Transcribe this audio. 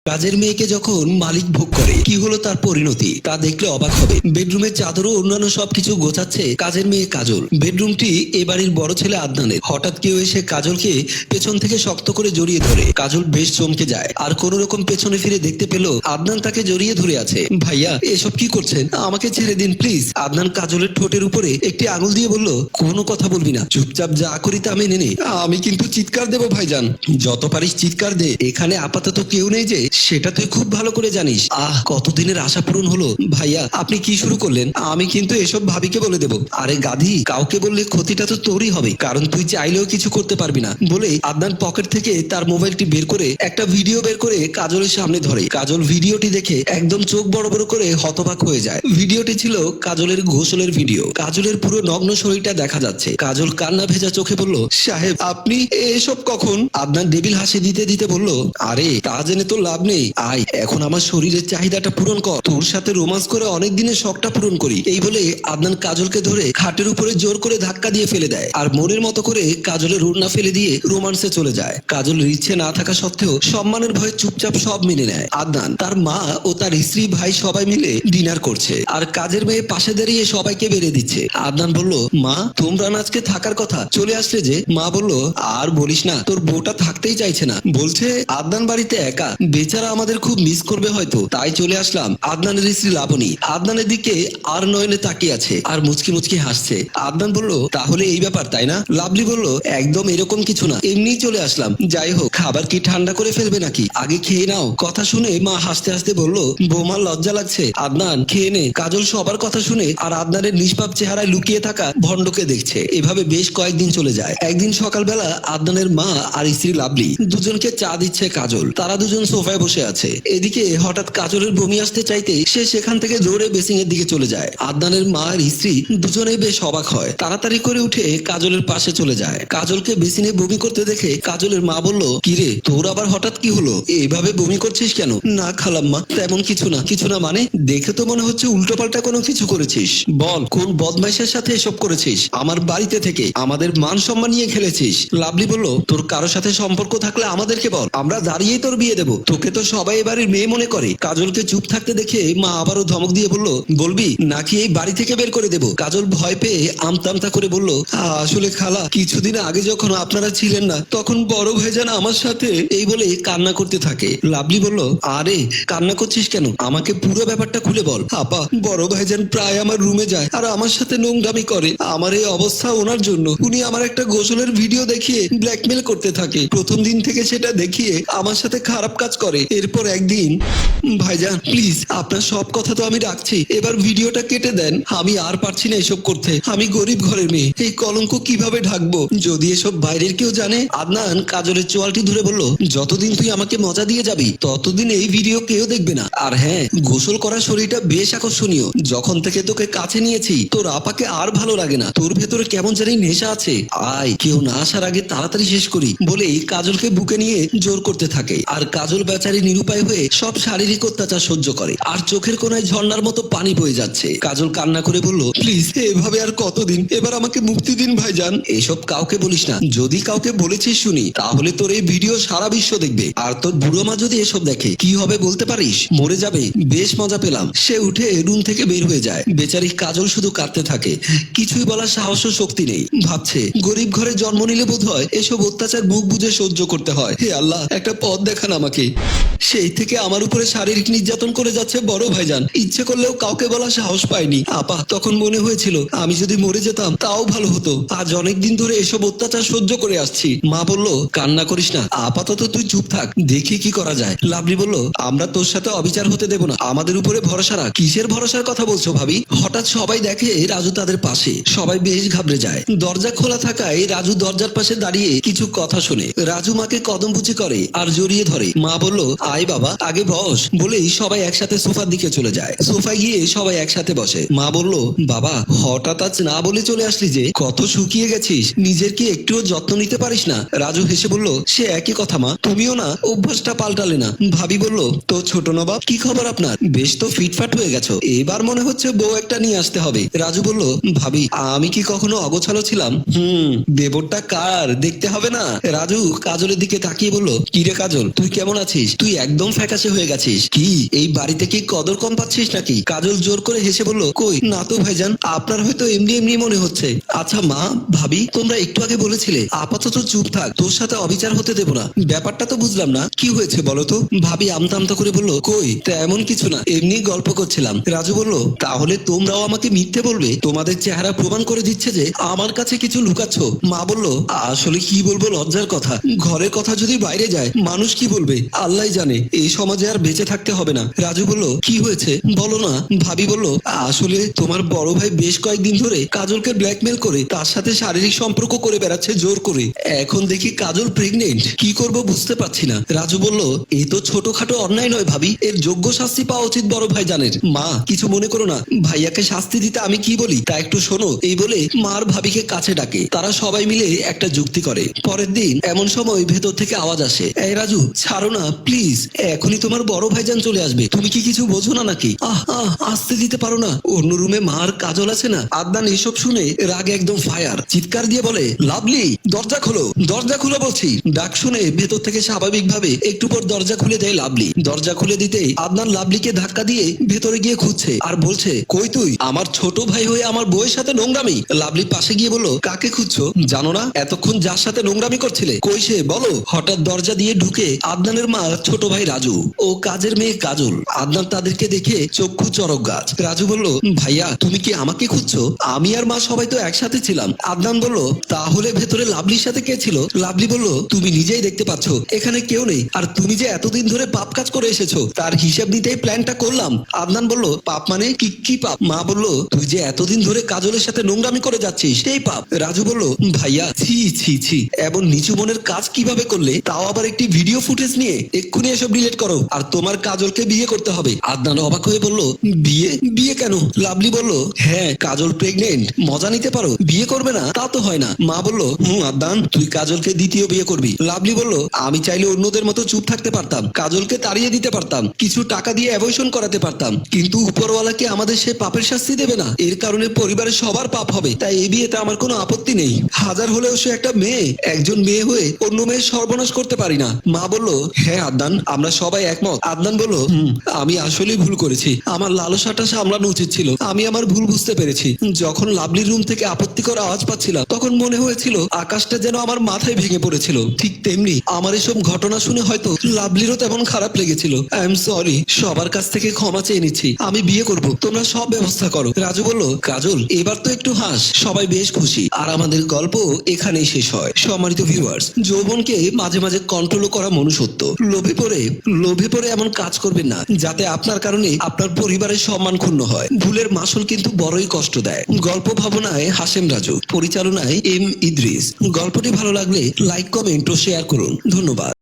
কাজের মেয়েকে যখন মালিক ভোগ করে কি হলো তার পরিণতি তা দেখলে অবাক হবে। বেডরুমের চাদর ও অন্যান্য সবকিছু গোছাচ্ছে কাজের মেয়ে কাজল। বেডরুমটি এ বাড়ির বড় ছেলে আদনানের। হঠাৎ কেউ এসে কাজলকে পেছন থেকে শক্ত করে জড়িয়ে ধরে। কাজল বেশ চমকে যায়, আর কোন রকম পেছনে ফিরে দেখতে পেল আদনান তাকে জড়িয়ে ধরে আছে। ভাইয়া, এসব কি করছেন? আমাকে ছেড়ে দিন প্লিজ। আদনান কাজলের ঠোঁটের উপরে একটি আঙুল দিয়ে বলল, কোনো কথা বলবি না, চুপচাপ যা করি তা মেনে নে। আমি কিন্তু চিৎকার দেবো ভাইজান। যত পারিস চিৎকার দে, এখানে আপাতত কেউ নেই যে সেটা তুই খুব ভালো করে জানিস। কতদিনের আশা পূরণ হলো। ভাইয়া, আপনি কি শুরু করলেন? আমি কিন্তু এসব ভাবিকে বলে দেব। আরে গাধি, কাউকে বললে ক্ষতিটা তো তোরই হবে, কারণ তুই চাইলেও কিছু করতে পারবি না। বলে আদনান পকেট থেকে তার মোবাইলটি বের করে একটা ভিডিও বের করে কাজলের সামনে ধরে। কাজল ভিডিওটি দেখে একদম চোখ বড় বড় করে হতবাক হয়ে যায়। ভিডিওটি ছিল কাজলের গোসলের ভিডিও। কাজলের পুরো নগ্ন শরীরটা দেখা যাচ্ছে। কাজল কান্না ভেজা চোখে বলল, সাহেব আপনি এসব কখন? আদনান ডেবিল হাসি দিতে দিতে বলল, আরে তা জেনে তো লাভ নেই, আয় এখন আমার শরীরের চাহিদাটা পূরণ কর, তোর সাথে রোমান্স করে অনেক দিনের শখটা পূরণ করি। এই বলে আদনান কাজলকে ধরে খাটের উপরে জোর করে ধাক্কা দিয়ে ফেলে দেয়, আর মনের মতো করে কাজলের ওড়না ফেলে দিয়ে রোমান্সে চলে যায়। কাজলের ইচ্ছে না থাকা সত্ত্বেও সম্মানের ভয়ে চুপচাপ সব মেনে নেয়। আদনান, তার মা ও তার স্ত্রী ভাই সবাই মিলে ডিনার করছে, আর কাজের মেয়ে পাশে দাঁড়িয়ে সবাইকে বেড়ে দিচ্ছে। আদনান বলল, মা তোমরা না আজকে থাকার কথা, চলে আসলে যে? মা বলল, আর বলিস না, তোর বউটা থাকতেই চাইছে না, বলছে আদনান বাড়িতে একা, বেচারা আমাদের খুব মিস করবে হয়তো, তাই চলে আসলাম। আদনানের স্ত্রী লাবণী আদনানের দিকে আর নয়নে তাকিয়ে আছে আর মুচকি মুচকি হাসছে। আদনান বলল, তাহলে এই ব্যাপার তাই না? লাভলি বলল, একদম এরকম কিছু না, এমনিই চলে আসলাম। যাই হোক, খাবার কি ঠান্ডা করে ফেলবে নাকি? আগে খেয়ে নাও। কথা শুনে মা হাসতে হাসতে বলল, বৌমার লজ্জা লাগছে, আদনান খেয়ে নে। কাজল সবার কথা শুনে আর আদনানের নিষ্পাপ চেহারায় লুকিয়ে থাকা ভণ্ডকে দেখছে। এভাবে বেশ কয়েকদিন চলে যায়। একদিন সকালবেলা আদনানের মা আর স্ত্রী লাভলি দুজনকে চা দিচ্ছে কাজল। তারা দুজন সোফায় বসে আছে। এদিকে হঠাৎ কাজলের বমি আসতে চাইতে সে সেখান থেকে জোরে বেসিং এর দিকে চলে যায়। আদনানের মা আর স্ত্রী দুজনেই বেশ অবাক হয়। তাড়াতাড়ি করে উঠে কাজলের পাশে চলে যায়। কাজলকে বেসিনে বমি করতে দেখে কাজলের মা বলল, কিরে তোর আবার হঠাৎ কি হলো? এইভাবে বমি করছিস কেন? না খালাম্মা, তেমন কিছু না। কিছু না মানে? দেখে তো মনে হচ্ছে উল্টোপাল্টা কোনো কিছু করেছিস। বল, কোন বদমাইশের সাথে এসব করেছিস? আমার বাড়িতে থেকে আমাদের মান সম্মান নিয়ে খেলেছিস। লাভলি বলল, তোর কারোর সাথে সম্পর্ক থাকলে আমাদেরকে বল, আমরা দাঁড়িয়েই তোর বিয়ে দেবো। তোকে তো সবাই এবারের মেয়ে মনে করে। কাজলকে চুপ থাকতে দেখে মা আবারও ধমক দিয়ে বলল, বলবি নাকি এই বাড়ি থেকে বের করে দেবো? কাজল ভয় পেয়ে আমতামতা করে বলল, আসলে খালা, কিছুদিন আগে যখন আপনারা ছিলেন না তখন বড় ভাইজান আমার সাথে। এই বলে কান্না করতে থাকে। লাভলি বলল, আরে কান্না করছিস কেন? আমাকে পুরো ব্যাপারটা খুলে বল। আপা, বড় ভাইজান প্রায় আমার রুমে যায় আর আমার সাথে নোংরামি করে। আমার এই অবস্থা ওনার জন্য। উনি আমার একটা গোসলের ভিডিও দেখিয়ে ব্ল্যাকমেল করতে থাকে। প্রথম দিন থেকে সেটা দেখিয়ে আমার সাথে খারাপ কাজ করে। এরপর একদিন, ভাইজান প্লিজ, আপনার সব কথা তো আমি রাখছি, এবার ভিডিওটা কেটে দেন। আমি আর পারছি না এসব করতে। আমি গরিব ঘরের মেয়ে, এই কলঙ্ক কিভাবে ঢাকবো? যদি এসব বাইরের কেউ জানে। আদনান কাজলের চোয়ালটি ধরে বলল, যতদিন তুই আমাকে মজা দিয়ে যাবি ততদিন এই ভিডিও কেউ দেখবে না। আর হ্যাঁ, গোসল করার শরীরটা বেশ আকর্ষণীয়। যখন থেকে তোকে কাছে নিয়েছি তোর আপাকে আর ভালো লাগে না। তোর ভেতরে কেমন জানি নেশা আছে। আয়, কেউ না আসার আগে তাড়াতাড়ি শেষ করি। বলেই কাজলকে বুকে নিয়ে জোর করতে থাকে। আর কাজল বেচারি নিরুপায় হয়ে সব শারীরিক অত্যাচার সহ্য করে। আর চোখের কোনায় ঝর্ণার মতো পানি বয়ে যাচ্ছে। কাজল কান্না করে বলল, প্লিজ এভাবে আর কতদিন? এবার আমাকে মুক্তি দিন ভাইজান। এসব কাউকে বলিস না। যদি কাউকে বলেছিস শুনি তাহলে তোর এই ভিডিও সারা বিশ্ব দেখবে। আর তোর বুড়ো মা যদি এসব দেখে কি হবে বলতে পারিস? মরে যাবে। বেশ মজা পেলাম। সে উঠে রুম থেকে বের হয়ে যায়। বেচারি কাজল শুধু কাঁদতে থাকে। কিছুই বলার সাহস ও শক্তি নেই। ভাবছে, গরিব ঘরে জন্ম নিলে বোধ হয় এসব অত্যাচার বুক বুঝে সহ্য করতে হয়। হে আল্লাহ, একটা পথ দেখান আমাকে। সেই থেকে আমার উপরে শারীরিক নির্যাতন করে যাচ্ছে বড় ভাইজান। ইচ্ছে করলেও কাউকে বলা সাহস পাইনি। আপা, তখন মনে হয়েছিল আমি যদি মরে যেতাম তাও ভালো হতো। আজ অনেকদিন ধরে এসব অত্যাচার সহ্য করে আসছি। মা বলল, কান্না করিস না, আপাতত তুই চুপ থাক, দেখি কি করা যায়। লাভলি বলল, আমরা তোর সাথে অবিচার হতে দেব না, আমাদের উপরে ভরসা রাখ। কিসের ভরসার কথা বলছো ভাবি? হঠাৎ সবাই দেখে রাজু তাদের পাশে। সবাই বেশ ঘাবড়ে যায়। দরজা খোলা থাকায় রাজু দরজার পাশে দাঁড়িয়ে কিছু কথা শোনে। রাজু মাকে কদম বুচি করে আর জড়িয়ে ধরে। মা বলল, আয় বাবা, আগে বস। বলেই সবাই একসাথে সোফার দিকে চলে যায়। সোফায় গিয়ে সবাই একসাথে বসে। মা বলল, বাবা হঠাৎ আজ না বলে চলে আসলি যে? কত শুকিয়ে গেছিস, নিজের কি একটুও যত্ন নিতে পারিস না? রাজু হেসে বলল, সে একই কথা মা, তুমিও না অভ্যাসটা পাল্টালে না। ভাবি বলল, তো ছোট নবাব, কি খবর আপনার? বেশ তো ফিটফাট হয়ে গেছো, এবার মনে হচ্ছে বউ একটা নিয়ে আসতে হবে। রাজু বলল, ভাবি আমি কি কখনো অগোছালো ছিলাম? দেবরটা কার দেখতে হবে না? রাজু কাজলের দিকে তাকিয়ে বলল, কিরে কাজল, তুই কেমন আছিস? তুই একদম ফ্যাকাশে হয়ে গেছিস। কি এই বাড়িতে কি কদর কম পাচ্ছিস নাকি? কাজল জোর করে হেসে বলল, কই না তো ভাইজান, আপনার হয়তো এমনি এমনি মনে হচ্ছে। আচ্ছা মা, ভাবি, তোমরা একটু আগে বলেছিলে আপাতত চুপ থাক, তোর সাথে অবিচার হতে দেব না। ব্যাপারটা তো বুঝলাম না, কি হয়েছে বলো তো? ভাবি আমতা আমতা করে বলল, কই তেমন কিছু না, এমনি গল্প করছিলাম। রাজু বলল, তাহলে তোমরাও আমাকে মিথ্যে বলবে? তোমাদের চেহারা প্রমাণ করে দিচ্ছে যে আমার কাছে কিছু লুকাচ্ছ। মা বলল, আসলে কি বলবো, লজ্জার কথা। ঘরের কথা যদি বাইরে যায় মানুষ কি বলবে আল্লাহ জানে। এই সমাজে আর বেঁচে থাকতে হবে না। রাজু বলল, কি হয়েছে বলো না। ভাবি বলল, আসলে তোমার বড় ভাই বেশ কয়েকদিন ধরে কাজলকে ব্ল্যাকমেল করে তার সাথে শারীরিক সম্পর্ক করে বেড়াচ্ছে জোর করে। এখন দেখি কাজল প্রেগনেন্ট, কি করব বুঝতে পারছি না। রাজু বলল, এই তো ছোটখাটো অন্যায় নয় ভাবি, এর যোগ্য শাস্তি পাওয়া উচিত বড় ভাই জানের। মা কিছু মনে করো না, ভাইয়াকে শাস্তি দিতে আমি কি বলি তা একটু শোনো। এই বলে মার ভাবিকে কাছে ডাকে। তারা সবাই মিলে একটা যুক্তি করে। পরের দিন এমন সময় ভেতর থেকে আওয়াজ আসে, এই রাজু ছাড়ো না প্লিজ, এখনই তোমার বড় ভাইজান চলে আসবে, তুমি কি কিছু বোঝো না নাকি? আহ আহ আসতে দিতে পারো না? অন্য রুমে মার কাজল আছে না। আদনান এসব শুনে রাগে একদম ফায়ার, চিৎকার দিয়ে বলে, লাভলি দরজা খোলো, দরজা খুলে বলছি। ডাক শুনে ভেতর থেকে স্বাভাবিকভাবে একটু পর দরজা খুলে দেয় লাভলি। দরজা খুলে দিতেই আদনান লাভলিকে ধাক্কা দিয়ে ভেতরে গিয়ে খুঁজছে আর বলছে, কই তুই? আমার ছোট ভাই হয়ে আমার বউয়ের সাথে নোংরামি। লাভলি পাশে গিয়ে বলল, কাকে খুঁজছো জানো না? এতক্ষণ যার সাথে নোংরামি করছিলে কই সে বলো। হঠাৎ দরজা দিয়ে ঢুকে আদনানের মা ছোট ভাই রাজু ও কাজের মেয়ে কাজল। আদনান তাদেরকে দেখে চক্ষু চড়ক গাছ। রাজু বলল, ভাইয়া তুমি কি আমাকে খুঁজছো? আমি আর মা সবাই তো একসাথে ছিলাম। আদনান বলল, তাহলে ভেতরে লাভলির সাথে কে ছিল? লাভলি বলল, তুমি নিজেই দেখতে পাচ্ছ এখানে কেউ নেই, আর তুমি যে এতদিন ধরে পাপ কাজ করে এসেছো তার হিসাব নিতেই প্ল্যানটা করলাম। আদনান বলল, পাপ মানে কি? কি পাপ? মা বলল, তুই যে এতদিন ধরে কাজলের সাথে নোংরামি করে যাচ্ছিস সেই পাপ। রাজু বলল, ভাইয়া ছি ছি ছি, এমন নিচু মনের কাজ কিভাবে করলে, তাও আবার একটি ভিডিও ফুটেজ নিয়ে? এক্ষুনি এসব ডিলিট করো, আর তোমার কাজলকে বিয়ে করতে হবে। আদনান অবাক হয়ে বলল, বিয়ে? বিয়ে কেন? লাভলি বলল, হ্যাঁ কাজল প্রেগনেন্ট, মজা নিতে পারো, বিয়ে করবে না তা তো হয় না। মা বলল, আদনান তুই কাজলকে দ্বিতীয় বিয়ে করবি। লাভলি বলল, আমি চাইলে অন্যদের মতো চুপ থাকতে পারতাম, কাজলকে তাড়িয়ে দিতে পারতাম, কিছু টাকা দিয়ে অ্যাবর্শন করাতে পারতাম, কিন্তু উপরওয়ালাকে আমাদের সে পাপের শাস্তি দেবে না? এর কারণে পরিবারের সবার পাপ হবে, তাই এই বিয়েতে আমার কোনো আপত্তি নেই। হাজার হলেও সে একটা মেয়ে, একজন মেয়ে হয়ে অন্য মেয়ের সর্বনাশ করতে পারি না। মা বলল, হ্যাঁ আদনান আমরা সবাই একমত। আদনান বলল, আমি আসলেই ভুল করেছি, আমার লালসাটা সামলানো উচিত ছিল, আমি আমার ভুল বুঝতে পেরেছি। যখন লাভলির রুম থেকে আপত্তিকর আওয়াজ পাচ্ছিলাম তখন মনে হয়েছিল আকাশটা যেন আমার মাথায় ভেঙে পড়েছিল। ঠিক তেমনি আমার এসব ঘটনা শুনে হয়তো লাভলিরও তেমন খারাপ লেগেছিল। আই এম সরি, সবার কাছ থেকে ক্ষমা চেয়ে নিচ্ছি, আমি বিয়ে করব, তোমরা সব ব্যবস্থা করো। রাজু বলল, কাজল এবার তো একটু হাস, সবাই বেশ খুশি। আর আমাদের গল্প এখানেই শেষ হয়। সম্মানিত ভিউয়ার্স, যৌবনকে মাঝে মাঝে কন্ট্রোল করা মনুষ্যত্ব। লোভে পড়ে এমন কাজ করবেন না যাতে আপনার কারণে আপনার পরিবারের সম্মান ক্ষুণ্ণ হয়। ভুলের মাসুল কিন্তু বড়ই কষ্ট দেয়। গল্প ভাবনায় হাশেম রাজু, পরিচালনায় এম ইদ্রিস। গল্পটি ভালো লাগলে লাইক, কমেন্ট ও শেয়ার করুন। ধন্যবাদ।